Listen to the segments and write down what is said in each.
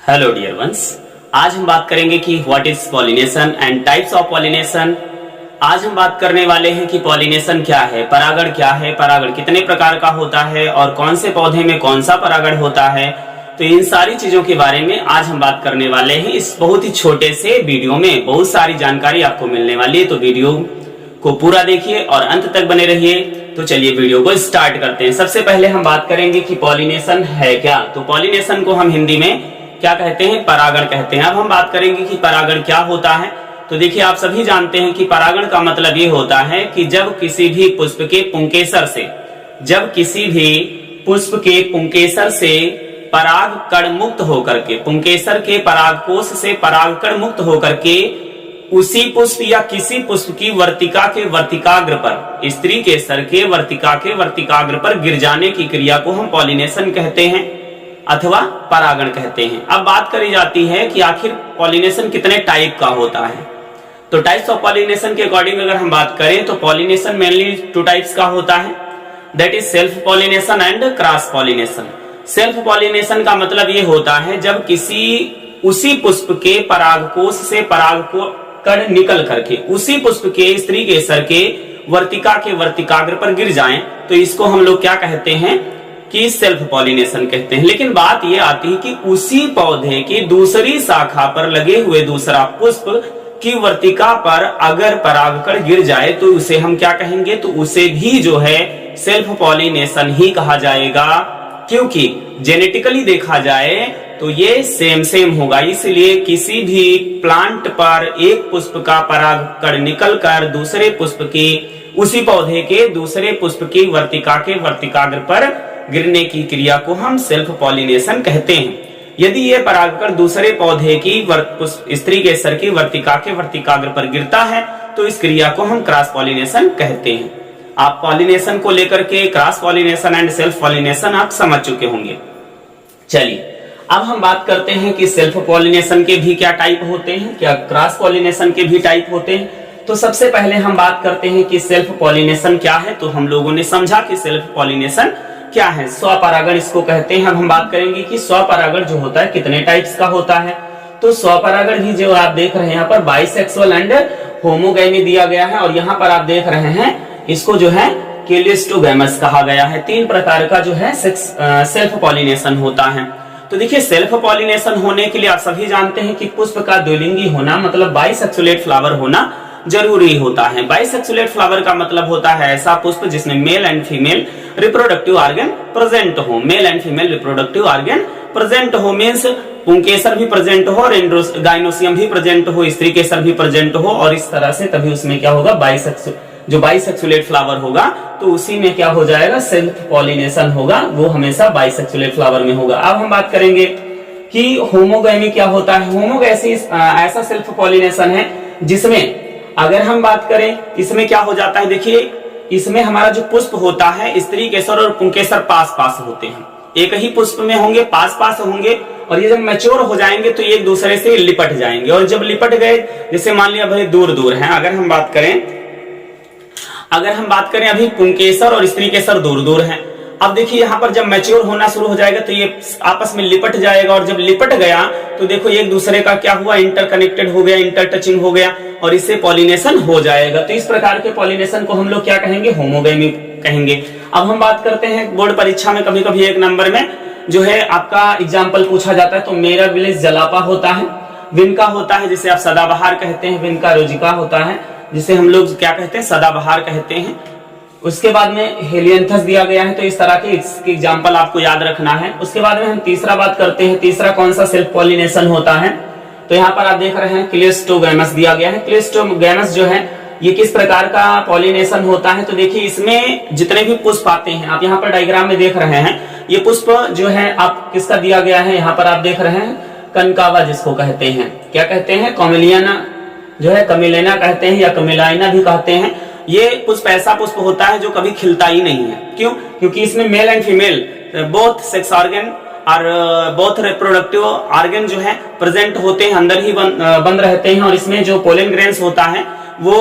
Hello dear ones. आज हम बात करेंगे कि what is pollination and types of pollination. आज हम बात करने वाले हैं कि पॉलिनेशन क्या है, परागण क्या है, परागण कितने प्रकार का होता है और कौन से पौधे में कौन सा परागण होता है। तो इन सारी चीजों के बारे में आज हम बात करने वाले हैं। इस बहुत ही छोटे से वीडियो में बहुत सारी जानकारी आपको मिलने वाली है, तो वीडियो को पूरा देखिए और अंत तक बने रहिए। तो चलिए वीडियो को स्टार्ट करते हैं। सबसे पहले हम बात करेंगे कि पॉलिनेशन है क्या। तो पॉलिनेशन को हम हिंदी में क्या कहते हैं, परागण कहते हैं। अब हम बात करेंगे कि परागण क्या होता है। तो देखिए, आप सभी जानते हैं कि परागण का मतलब ये होता है कि जब किसी भी पुष्प के पुंकेसर से पराग कण मुक्त होकर के, पुंकेसर के परागकोश से पराग कण मुक्त होकर के उसी पुष्प या किसी पुष्प की वर्तिका के वर्तिकाग्र पर, स्त्री केसर के वर्तिका के वर्तिकाग्र पर गिर जाने की क्रिया को हम पॉलिनेशन कहते हैं अथवा परागण कहते हैं। अब बात करी जाती है कि आखिर पॉलिनेशन कितने टाइप का होता है। तो टाइप्स ऑफ पॉलिनेशन के अकॉर्डिंग अगर हम बात करें तो पॉलिनेशन मेनली 2 टाइप्स का होता है, that is self pollination and cross pollination. Self pollination का मतलब ये होता है जब उसी पुष्प के परागकोश से पराग को कण निकल करके उसी पुष्प के स्त्री केसर के वर्तिका के वर्तिकाग्र पर गिर जाएं, तो इसको हम लोग क्या कहते हैं कि सेल्फ पॉलिनेशन कहते हैं। लेकिन बात यह आती है कि उसी पौधे की दूसरी शाखा पर लगे हुए दूसरा पुष्प की वर्तिका पर अगर परागकण गिर जाए तो उसे हम क्या कहेंगे, तो उसे भी जो है सेल्फ पॉलिनेशन ही कहा जाएगा, क्योंकि जेनेटिकली देखा जाए तो ये सेम होगा। इसलिए किसी भी प्लांट पर एक पुष्प का परागकण निकलकर दूसरे पुष्प की, उसी पौधे के दूसरे पुष्प की वर्तिका के वर्तिकाग्र पर गिरने की क्रिया को हम सेल्फ पॉलिनेशन कहते हैं। यदि ये परागकण दूसरे पौधे की स्त्री केसर की वर्तिका के वर्तिकाग्र पर गिरता है तो इस क्रिया को हम क्रॉस पॉलिनेशन कहते हैं। आप पॉलिनेशन को लेकर के cross pollination and self pollination आप समझ चुके होंगे। चलिए अब हम बात करते हैं कि सेल्फ पॉलिनेशन के भी क्या टाइप होते हैं, क्या क्रॉस पॉलिनेशन के भी टाइप होते हैं। तो सबसे पहले हम बात करते हैं कि सेल्फ पॉलिनेशन क्या है। तो हम लोगों ने समझा कि सेल्फ पॉलिनेशन क्या है, स्वपरागण इसको कहते हैं। अब हम बात करेंगे कि स्वपरागण जो होता है कितने टाइप्स का होता है। तो स्वपरागण भी जो आप देख रहे हैं यहाँ पर बाइसेक्सुअल एंड होमोगैमी दिया गया है, और यहाँ पर आप देख रहे हैं इसको जो है क्लिस्टोगैमस कहा गया है। 3 प्रकार का जो है सेल्फ पॉलिनेशन होता है। तो देखिए, सेल्फ पॉलिनेशन होने के लिए आप सभी जानते हैं कि पुष्प का द्विलिंगी होना, मतलब बाइसेक्सुलेट फ्लावर होना जरूरी होता है। बाइसेक्सुलेट फ्लावर का मतलब होता है ऐसा पुष्प जिसमें male and female reproductive organ present हो। Male and female reproductive organ present हो मींस पुंकेसर भी प्रेजेंट हो और गाइनोसियम भी प्रेजेंट हो, स्त्री केसर भी प्रेजेंट हो, और इस तरह से तभी उसमें क्या होगा, बाइसेक्सुलेट फ्लावर होगा तो उसी में क्या हो जाएगा, सेल्फ पॉलिनेशन होगा, वो हमेशा बाइसेक्सुलेट फ्लावर में होगा। अब हम बात करेंगे कि होमोगैमी क्या होता है। होमोगैमी ऐसा सेल्फ पॉलिनेशन है जिसमें अगर हम बात करें इसमें क्या हो जाता है, देखिए इसमें हमारा जो पुष्प होता है स्त्री केसर और पुंकेसर पास पास होते हैं, एक ही पुष्प में होंगे, पास पास होंगे, और ये जब मैच्योर हो जाएंगे तो एक दूसरे से लिपट जाएंगे। और जब लिपट गए, जैसे मान लिया भाई दूर दूर हैं, अगर हम बात करें अभी पुंकेसर और स्त्री केसर दूर दूर हैं। अब देखिए यहाँ पर जब मैच्योर होना शुरू हो जाएगा तो ये आपस में लिपट जाएगा, और जब लिपट गया तो देखो एक दूसरे का क्या हुआ, इंटरकनेक्टेड हो गया, इंटर टचिंग हो गया, और इससे पॉलिनेशन हो जाएगा। तो इस प्रकार के पॉलिनेशन को हम लोग क्या कहेंगे, होमोगैमी कहेंगे। अब हम बात करते हैं बोर्ड परीक्षा में कभी कभी 1 नंबर में जो है आपका एग्जाम्पल पूछा जाता है। तो मेरा विलेज जलापा होता है, विनका होता है जिसे आप सदाबहार कहते हैं, विनका रोजिका होता है जिसे हम लोग क्या कहते हैं, सदाबहार कहते हैं। उसके बाद में हेलियंथस दिया गया है। तो इस तरह के इसके एग्जाम्पल आपको याद रखना है। उसके बाद में हम तीसरा बात करते हैं, तीसरा कौन सा सेल्फ पॉलिनेशन होता है। तो यहाँ पर आप देख रहे हैं क्लिस्टोगैमस दिया गया है। क्लिस्टोगैमस जो है ये किस प्रकार का पॉलिनेशन होता है। तो देखिए इसमें जितने भी पुष्प आते हैं, आप यहाँ पर डायग्राम में देख रहे हैं, ये पुष्प जो है आप किसका दिया गया है, यहाँ पर आप देख रहे हैं कनकावा जिसको कहते हैं, क्या कहते हैं, कॉमिलियाना जो है, कमिलेना कहते हैं या कमिलाइना भी कहते हैं। ये पुष्प ऐसा पुष्प होता है जो कभी खिलता ही नहीं है। क्यों? क्योंकि इसमें mail and female both sex organ और बोथ रिप्रोडक्टिव ऑर्गन जो है प्रेजेंट होते हैं, अंदर ही बंद रहते हैं, और इसमें जो पोलन ग्रेन्स होता है वो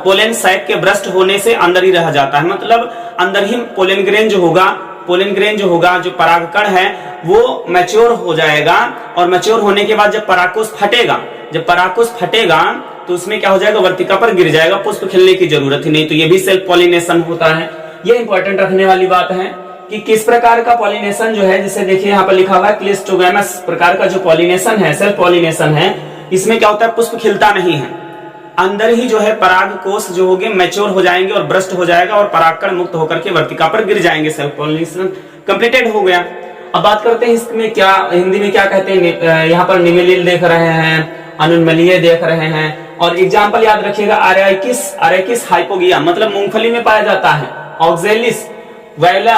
पोलन सैक के ब्रस्ट होने से अंदर ही रह जाता है, मतलब अंदर ही पोलन ग्रेन जो होगा पोलन ग्रेन जो होगा, जो परागकण है वो मैच्योर हो जाएगा, और मैच्योर होने के बाद जब परागकोश फटेगा, जब परागकोश फटेगा तो उसमें क्या हो जाएगा, वर्तिका पर गिर जाएगा, पुष्प खिलने की जरूरत ही नहीं। तो ये भी सेल्फ पॉलिनेशन होता है। ये इंपॉर्टेंट रखने वाली बात है कि किस प्रकार का पॉलिनेशन जो है, जिसे देखिए यहाँ पर लिखा हुआ है क्लिस्टोगैमस प्रकार का जो पॉलिनेशन है, सेल्फ पॉलिनेशन है, इसमें क्या होता है, पुष्प खिलता नहीं है, अंदर ही जो है परागकोश जो होंगे मैच्योर हो जाएंगे और ब्रस्ट हो जाएगा और परागकण मुक्त होकर के वर्तिका पर गिर जाएंगे। सेल्फ पॉलिनेशन कंप्लीटेड हो गया। अब बात करते हैं इसमें क्या हिंदी में क्या कहते हैं। यहाँ पर निमेलिल देख रहे हैं, अनुन्मलीय देख रहे हैं, और एग्जाम्पल याद रखिएगा, अरेकिस हाइपोगिया मतलब मूंगफली में पाया जाता है, ऑक्जेलिस वायोला,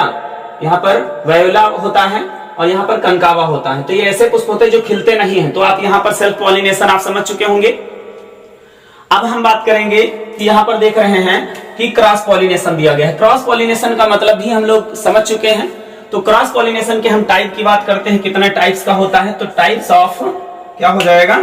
यहाँ पर वायोला होता है और यहाँ पर कंकावा होता है। तो ये ऐसे पुष्प होते हैं जो खिलते नहीं है। तो आप यहाँ पर सेल्फ पॉलिनेशन आप समझ चुके होंगे। अब हम बात करेंगे कि यहाँ पर देख रहे हैं कि क्रॉस पॉलिनेशन दिया गया है। क्रॉस पॉलिनेशन का मतलब भी हम लोग समझ चुके हैं। तो क्रॉस पॉलिनेशन के हम टाइप की बात करते हैं, कितने टाइप्स का होता है। तो टाइप्स ऑफ क्या हो जाएगा,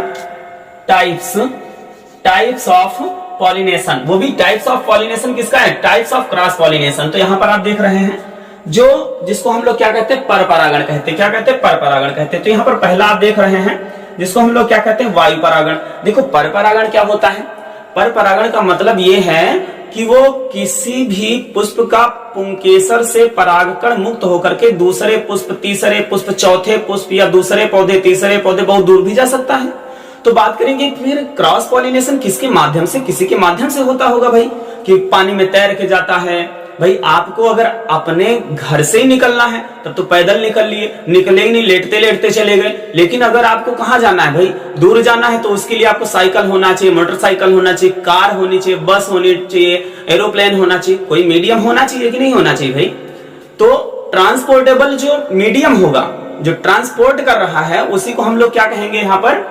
टाइप्स ऑफ पॉलिनेशन, वो भी टाइप्स ऑफ पॉलिनेशन किसका है, टाइप्स ऑफ क्रॉस पॉलिनेशन। तो यहाँ पर आप देख रहे हैं जो जिसको हम लोग क्या कहते हैं, पर परागण कहते हैं। क्या कहते हैं, पर परागण कहते हैं। तो यहाँ पर पहला आप देख रहे हैं जिसको हम लोग क्या कहते हैं, वायु परागण। देखो पर परागण क्या होता है, पर परागण का मतलब ये है कि वो किसी भी पुष्प का पुंकेसर से परागकण मुक्त होकर के दूसरे पुष्प, तीसरे पुष्प, चौथे पुष्प या दूसरे पौधे, तीसरे पौधे बहुत दूर भी जा सकता है। तो बात करेंगे फिर क्रॉस पॉलिनेशन किसके माध्यम से, किसी के माध्यम से होता होगा भाई, कि पानी में तैर के जाता है। भाई आपको अगर अपने घर से ही निकलना है तब तो पैदल निकल लिए, निकले ही नहीं, लेटते लेटते चले गए। लेकिन अगर आपको कहाँ जाना है भाई, दूर जाना है, तो उसके लिए आपको साइकिल होना चाहिए, मोटरसाइकिल होना चाहिए, कार होनी चाहिए, बस होनी चाहिए, एरोप्लेन होना चाहिए, कोई मीडियम होना चाहिए कि नहीं होना चाहिए भाई। तो ट्रांसपोर्टेबल जो मीडियम होगा, जो ट्रांसपोर्ट कर रहा है, उसी को हम लोग क्या कहेंगे यहाँ पर,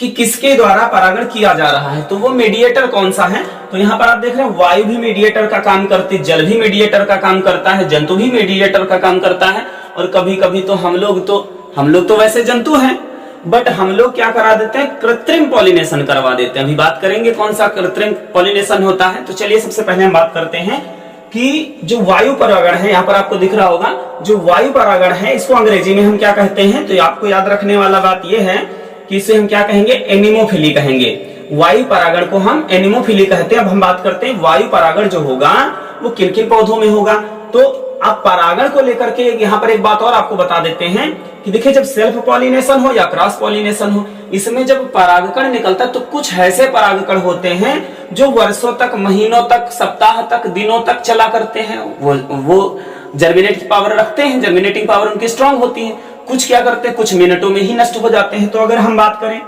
कि किसके द्वारा परागण किया जा रहा है। तो वो मीडिएटर कौन सा है। तो यहाँ पर आप देख रहे हैं वायु भी मीडिएटर का काम करती, जल भी मीडिएटर का काम करता है, जंतु भी मीडिएटर का काम करता है। और कभी कभी तो हम लोग तो वैसे जंतु हैं, बट हम लोग क्या करा देते हैं, कृत्रिम पॉलिनेशन करवा देते हैं। अभी बात करेंगे कौन सा कृत्रिम पॉलिनेशन होता है। तो चलिए सबसे पहले हम बात करते हैं कि जो वायु परागण है, यहाँ पर आपको दिख रहा होगा जो वायु परागण है, इसको अंग्रेजी में हम क्या कहते हैं। तो आपको याद रखने वाला बात यह है कि इसे हम क्या कहेंगे, एनिमोफिली कहेंगे। वायु परागण को हम एनिमोफिली कहते हैं। अब हम बात करते हैं वायु परागण जो होगा वो किन किन पौधों में होगा। तो आप परागण को लेकर के यहाँ पर एक बात और आपको बता देते हैं कि देखिए, जब सेल्फ पॉलिनेशन हो या क्रॉस पॉलिनेशन हो, इसमें जब परागकण निकलता है तो कुछ ऐसे परागकण होते हैं जो वर्षों तक, महीनों तक, सप्ताह तक, दिनों तक चला करते हैं। वो जर्मिनेट पावर रखते हैं, जर्मिनेटिंग पावर उनकी स्ट्रांग होती है। कुछ क्या करते हैं, कुछ मिनटों में ही नष्ट हो जाते हैं। तो अगर हम बात करें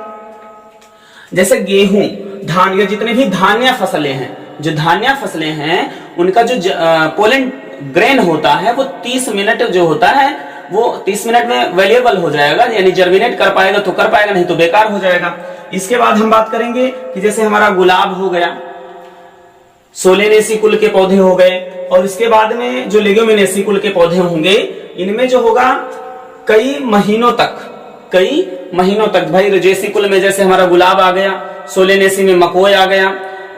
जैसे गेहूं, धान या जितने भी धान्य फसलें हैं, जो धान्य फसलें हैं उनका जो पोलन ग्रेन होता है वो 30 मिनट जो होता है वो 30 मिनट में वेल्युएबल हो जाएगा, यानी जर्मिनेट कर पाएगा तो कर पाएगा, नहीं तो बेकार हो जाएगा। इसके बाद हम बात करेंगे कि जैसे हमारा गुलाब हो गया, सोलेनेसी कुल के पौधे हो गए, और इसके बाद में जो लेग्यूमिनेसी कुल के पौधे होंगे, इनमें जो होगा कई महीनों तक भाई, रजेसी कुल में जैसे हमारा गुलाब आ गया, सोलेनेसी में मकोय आ गया,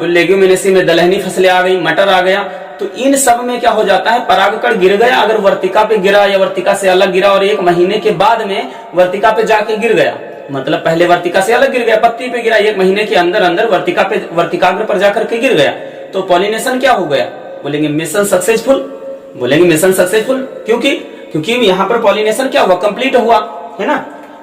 और लेग्यूमिनेसी में दलहनी फसलें आ गई, मटर आ गया। तो इन सब में क्या हो जाता है, परागकण गिर गया, अगर वर्तिका पे गिरा या वर्तिका से अलग गिरा और 1 महीने के बाद में वर्तिका पे जाके गिर गया, मतलब पहले वर्तिका से अलग गिर गया, पत्ती पे गिरा, 1 महीने के अंदर अंदर वर्तिकाग्र पर जाकर के गिर गया, तो पॉलिनेशन क्या हो गया, बोलेंगे मिशन सक्सेसफुल। क्योंकि यहाँ पर पॉलिनेशन क्या हुआ, कंप्लीट हुआ, है ना।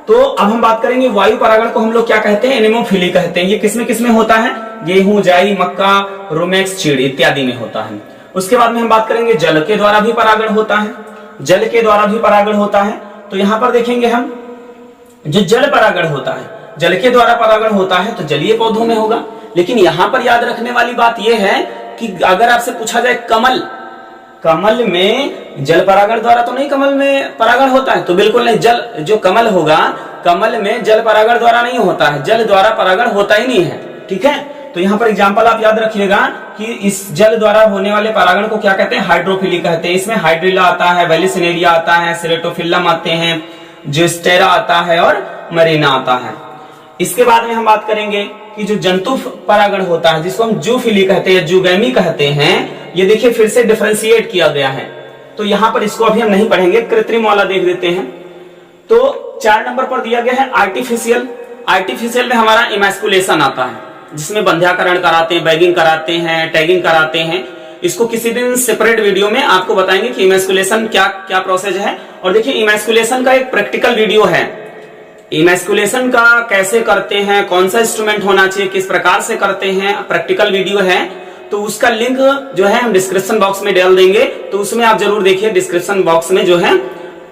तो अब हम बात करेंगे वायु परागण को हम लोग क्या कहते हैं, एनिमोफिली कहते हैं। ये किसमें होता है, गेहूं, जाई, मक्का, रोमेक्स, चीड़ इत्यादि में होता है। उसके बाद में हम बात करेंगे जल के द्वारा भी परागण होता है। तो यहाँ पर देखेंगे हम जो जल परागण होता है, जल के द्वारा परागण होता है तो जलीय पौधों में होगा। लेकिन यहाँ पर याद रखने वाली बात यह है कि अगर आपसे पूछा जाए कमल में जल परागण द्वारा तो नहीं कमल में परागण होता है, तो बिल्कुल नहीं। जल जो कमल होगा, कमल में जल परागण द्वारा नहीं होता है, जल द्वारा परागण होता ही नहीं है, ठीक है। तो यहाँ पर एग्जांपल आप याद रखिएगा कि इस जल द्वारा होने वाले परागण को क्या कहते हैं, हाइड्रोफिली कहते हैं। इसमें हाइड्रिला आता है, वेलिसिनेरिया आता है, सेरेटोफिल्लम आते हैं, जिस्टेरा आता है और मरीना आता है। इसके बाद में हम बात करेंगे कि जो जंतु परागण होता है, जिसको हम जूफिली कहते हैं, जुगैमी कहते हैं। ये देखिए फिर से डिफरेंशिएट किया गया है तो यहाँ पर इसको अभी हम नहीं पढ़ेंगे, कृत्रिम वाला देख देते हैं। तो 4 नंबर पर दिया गया है आर्टिफिशियल। आर्टिफिशियल में हमारा इमैस्कुलेशन आता है, जिसमें बंध्याकरण कराते हैं, बैगिंग कराते हैं, टैगिंग कराते हैं। इसको किसी दिन सेपरेट वीडियो में आपको बताएंगे कि इमैस्कुलेशन क्या क्या प्रोसेस है। और देखिए इमैस्कुलेशन का एक प्रैक्टिकल वीडियो है, इमैस्कुलेशन का कैसे करते हैं, कौन सा इंस्ट्रूमेंट होना चाहिए, किस प्रकार से करते हैं, प्रैक्टिकल वीडियो है। तो उसका लिंक जो है हम डिस्क्रिप्शन बॉक्स में डाल देंगे, तो उसमें आप जरूर देखिए। डिस्क्रिप्शन बॉक्स में जो है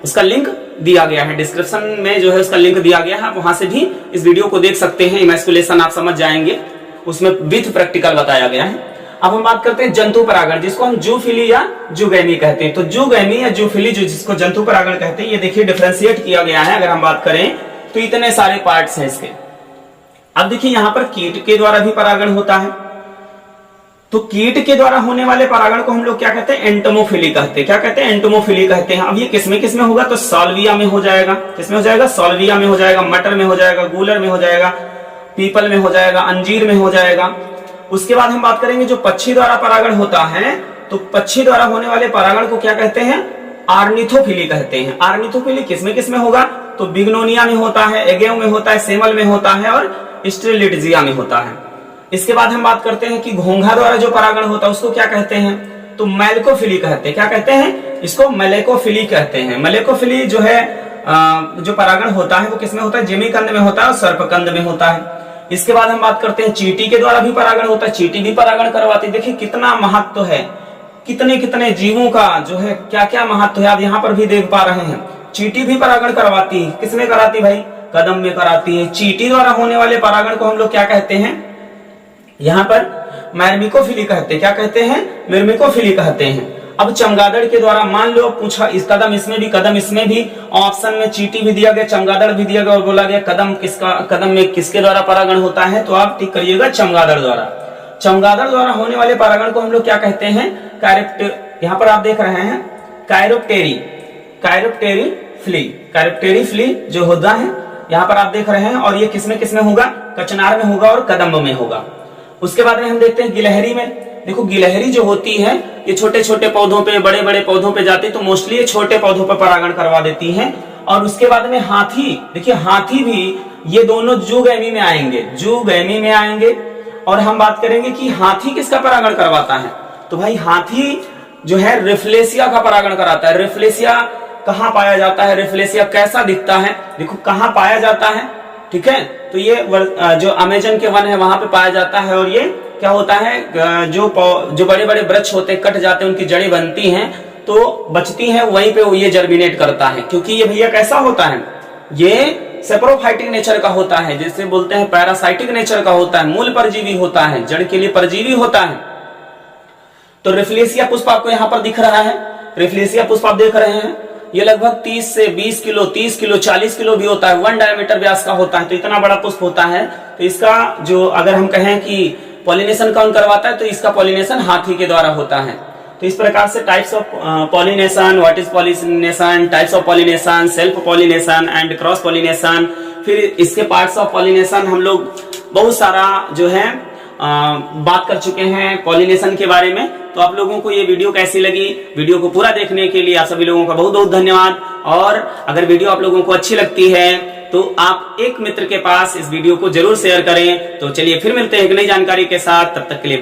उसका लिंक दिया गया है, डिस्क्रिप्शन में जो है उसका लिंक दिया गया है, आप वहां से भी इस वीडियो को देख सकते हैं। इमैस्कुलेशन आप समझ जाएंगे, उसमें विथ प्रैक्टिकल बताया गया है। अब हम बात करते हैं जंतु परागण, जिसको हम जूफिली या जूगैमी कहते हैं। तो जूगैमी या जूफिली जिसको जंतु परागण कहते हैं, ये देखिए डिफरेंशिएट किया गया है। अगर हम बात करें तो इतने सारे पार्ट्स हैं इसके। अब देखिए यहाँ पर कीट के द्वारा भी परागण होता है। तो कीट के द्वारा होने वाले परागण को हम लोग क्या कहते हैं, एंटोमोफिली कहते हैं। क्या कहते हैं, एंटोमोफिली कहते हैं। अब ये किसमें होगा, तो साल्विया में हो जाएगा। किसमें हो जाएगा, साल्विया में हो जाएगा, मटर में हो जाएगा, गूलर में हो जाएगा, पीपल में हो जाएगा, अंजीर में हो जाएगा। उसके बाद हम बात करेंगे जो पक्षी द्वारा परागण होता है, तो पक्षी द्वारा होने वाले परागण को क्या कहते हैं, आर्निथोफिली कहते हैं। आर्निथोफिली किसमें होगा, तो बिग्नोनिया में होता है, एगेव में होता है, सेमल में होता है और स्ट्रेलिट्जिया में होता है। इसके बाद हम बात करते हैं कि घोंघा द्वारा जो परागण होता है उसको क्या कहते हैं, तो मैलकोफिली कहते हैं। क्या कहते हैं, इसको मैलेकोफिली कहते हैं। मैलेकोफिली जो है जो परागण होता है वो किसमें होता है, जिमीकंद में होता है और सर्पकंद में होता है। इसके बाद हम बात करते हैं चींटी के द्वारा भी परागण होता है, चींटी भी परागण करवाती है। देखिए कितना महत्व है, कितने कितने जीवों का जो है क्या क्या महत्व है, आप यहाँ पर भी देख पा रहे हैं। चींटी भी परागण करवाती है, किसमें कराती भाई, कदम में कराती है। चींटी द्वारा होने वाले परागण को हम लोग क्या कहते हैं, यहाँ पर मैर्मिकोफिली कहते हैं। क्या कहते हैं, मैर्मिकोफिली कहते हैं। अब चमगादड़ के द्वारा, मान लो पूछा इस कदम इसमें भी ऑप्शन में चींटी भी दिया गया, चमगादड़ भी दिया गया और बोला गया कदम में किसके द्वारा परागण होता है, तो आप टिक करिएगा चमगादड़ द्वारा। चमगादड़ द्वारा होने वाले परागण को हम लोग क्या कहते हैं, यहाँ पर आप देख रहे हैं कायरोप्टेरी फ्ली जो होता है, यहाँ पर आप देख रहे हैं। और ये किसमें होगा, कचनार में होगा और कदम्ब में होगा। उसके बाद में हम देखते हैं गिलहरी में। देखो गिलहरी जो होती है ये छोटे छोटे पौधों पे, बड़े बड़े पौधों पे जाती है, तो मोस्टली ये छोटे पौधों पर परागण करवा देती है। और उसके बाद में हाथी, देखिए हाथी भी, ये दोनों जूगैमी में आएंगे। और हम बात करेंगे कि हाथी किसका परागण करवाता है, तो भाई हाथी जो है रिफ्लेसिया का परागण कराता है। रिफ्लेसिया कहाँ पाया जाता है, रिफ्लेसिया कैसा दिखता है, देखो कहाँ पाया जाता है, ठीक है। तो ये जो अमेजन के वन है वहां पे पाया जाता है। और ये क्या होता है, जो बड़े बड़े वृक्ष होते हैं कट जाते हैं, उनकी जड़ें बनती हैं तो बचती हैं, वहीं पे ये जर्मिनेट करता है। क्योंकि ये भैया कैसा होता है, ये सेप्रोफाइटिक नेचर का होता है, जिसे बोलते हैं पैरासाइटिक नेचर का होता है, मूल परजीवी होता है, जड़ के लिए परजीवी होता है। तो रिफ्लेसिया पुष्प आपको यहाँ पर दिख रहा है, रिफ्लेसिया पुष्प आप देख रहे हैं, ये लगभग 30 से 20 किलो, 30 किलो, 40 किलो भी होता है, 1 डायमीटर व्यास का होता है। तो इतना बड़ा पुष्प होता है। तो इसका जो अगर हम कहें कि पॉलिनेशन कौन करवाता है, तो इसका पॉलिनेशन हाथी के द्वारा होता है। तो इस प्रकार से types of pollination, what is pollination, types of pollination, self pollination and cross pollination, फिर इसके पार्ट्स ऑफ पॉलिनेशन हम लोग बहुत सारा जो है बात कर चुके हैं पॉलिनेशन के बारे में। तो आप लोगों को ये वीडियो कैसी लगी, वीडियो को पूरा देखने के लिए आप सभी लोगों का बहुत बहुत धन्यवाद। और अगर वीडियो आप लोगों को अच्छी लगती है तो आप एक मित्र के पास इस वीडियो को जरूर शेयर करें। तो चलिए फिर मिलते हैं एक नई जानकारी के साथ, तब तक के लिए